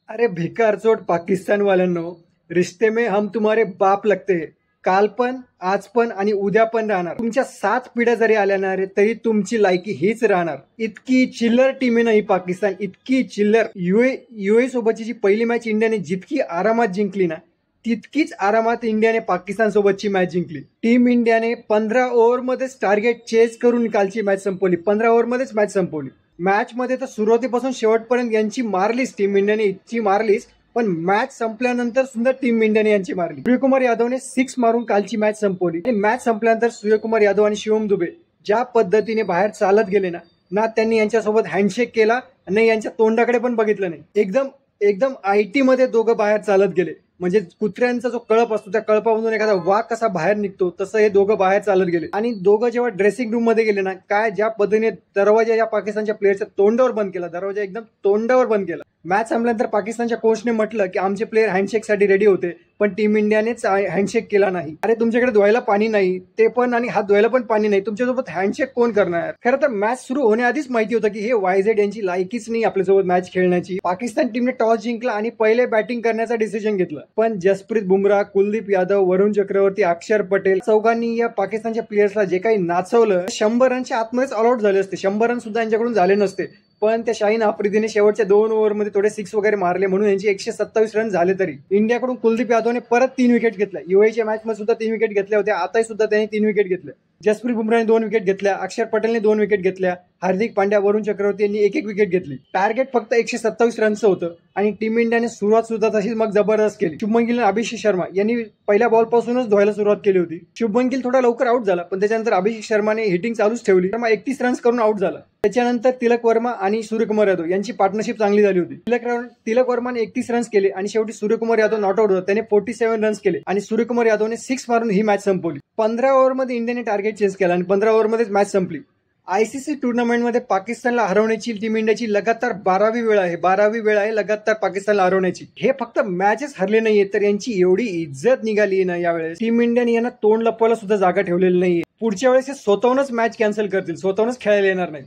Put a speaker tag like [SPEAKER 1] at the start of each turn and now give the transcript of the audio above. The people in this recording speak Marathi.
[SPEAKER 1] अरे भिकारचोट पाकिस्तान वाल्यांनो, रिश्ते में हम तुम्हारे बाप लगते हैं. काल पण, आज पण आणि उद्या पण राहणार. तुमच्या 7 पिढ्या जरी आल्या ना रे, तरी तुमची लायकी हीच राहणार. इतकी चिल्लर टीम आहे ना ही पाकिस्तान, इतकी चिल्लर. युए सोबतची जी पहिली मॅच इंडियाने जितकी आरामात जिंकली ना, तितकीच आरामात इंडियाने पाकिस्तान सोबतची मॅच जिंकली. टीम इंडियाने 15 ओव्हरमध्येच टार्गेट चेज करून कालची मॅच संपवली. 15 ओव्हरमध्येच मॅच संपवली. मॅच मध्ये तर सुरुवातीपासून शेवटपर्यंत यांची मारलीच टीम इंडियाने, इतकी मारलीच. पण मॅच संपल्यानंतर सुद्धा टीम इंडियाने यांची मारली. सूर्यकुमार यादवने 6 मारून कालची मॅच संपवली. मॅच संपल्यानंतर सूर्यकुमार यादव आणि शिवम दुबे ज्या पद्धतीने बाहेर चालत गेले ना त्यांनी यांच्यासोबत हँडशेक केला, नाही यांच्या तोंडाकडे पण बघितलं नाही. एकदम आयटी मध्ये दोघं बाहेर चालत गेले. म्हणजे कुत्र्यांचा जो कळप असतो त्या कळपामधून एखादा वाघ कसा बाहेर निघतो तसं हे दोघं बाहेर चालत गेले. आणि दोघं जेव्हा ड्रेसिंग रूम मध्ये गेले ना, काय ज्या पद्धतीने दरवाजा या पाकिस्तानच्या प्लेयरच्या तोंडावर बंद केला, दरवाजा एकदम तोंडावर बंद केला. मॅच संपल्यानंतर पाकिस्तानच्या कोचने म्हटलं की आमचे प्लेयर हँडशेक साठी रेडी होते, पण टीम इंडियानेच हँडशेक केला नाही. अरे तुमच्याकडे धुवायला पाणी नाही ते पण, आणि हात धुवायला पण पाणी नाही, तुमच्यासोबत हँडशेक कोण करणार? खरं तर मॅच सुरू होण्याआधीच माहिती होतं की हे वायझेड यांची लायकीच नाही आपल्यासोबत मॅच खेळण्याची. पाकिस्तान टीमने टॉस जिंकला आणि पहिले बॅटिंग करण्याचा डिसिजन घेतलं. पण जसप्रीत बुमराह, कुलदीप यादव, वरुण चक्रवर्ती, अक्षर पटेल चौघांनी या पाकिस्तानच्या प्लेयर्सला जे काही नाचवलं, 100 रनच्या आतमध्येच ऑल आउट झाले असते. 100 रन सुद्धा यांच्याकडून झाले नसते. पण त्या शाहीन आफ्रिदीने शेवटच्या 2 ओव्हरमध्ये थोडे 6 वगैरे मारले, म्हणून यांची 127 रन झाले. तरी इंडियाकडून कुलदीप यादवने परत 3 विकेट घेतल्या. युएच्या मॅच मध्ये सुद्धा 3 विकेट घेतल्या होत्या, आताही सुद्धा त्यांनी 3 विकेट घेतल्या. जसप्रीत बुमराहने 2 विकेट घेतल्या, अक्षर पटेलने 2 विकेट घेतल्या, हार्दिक पांड्या, वरुण चक्रवर्ती यांनी 1-1 विकेट घेतली. टार्गेट फक्त 127 रनचं होतं आणि टीम इंडियाने सुरुवात सुद्धा तशीच मग जबरदस्त केली. शुभमन गिल आणि अभिषेक शर्मा यांनी पहिल्या बॉलपासूनच धुवायला सुरुवात केली होती. शुभमन गिल थोडा लवकर आउट झाला, पण त्याच्यानंतर अभिषेक शर्माने हिटिंग चालूच ठेवली. शर्मा 31 रन्स करून आउट झाला. त्याच्यानंतर तिलक वर्मा आणि सूर्यकुमार यादव यांची पार्टनरशिप चांगली झाली होती. तिलक वर्माने 31 रन्स केले आणि शेवटी सूर्यकुमार यादव नॉट आउट होता, त्याने 47 रन्स केले आणि सूर्यकुमार यादवने 6 मारून ही मॅच संपवली. 15 ओव्हरमध्ये इंडियाने टार्गेट चेंज केला आणि 15 ओव्हरमध्येच मॅच संपली. आयसीसी टुर्नामेंटमध्ये पाकिस्तानला हरवण्याची टीम इंडियाची लगातार 12वी वेळ आहे लगातार पाकिस्तानला हरवण्याची. हे फक्त मॅचेस हरले नाहीये, तर यांची एवढी इज्जत निघाली ना यावेळेस. टीम इंडियाने यांना तोंड लपवायला सुद्धा जागा ठेवलेली नाहीये. पुढच्या वेळेस हे स्वतःहूनच मॅच कॅन्सल करतील, स्वतःहूनच खेळायला येणार नाही.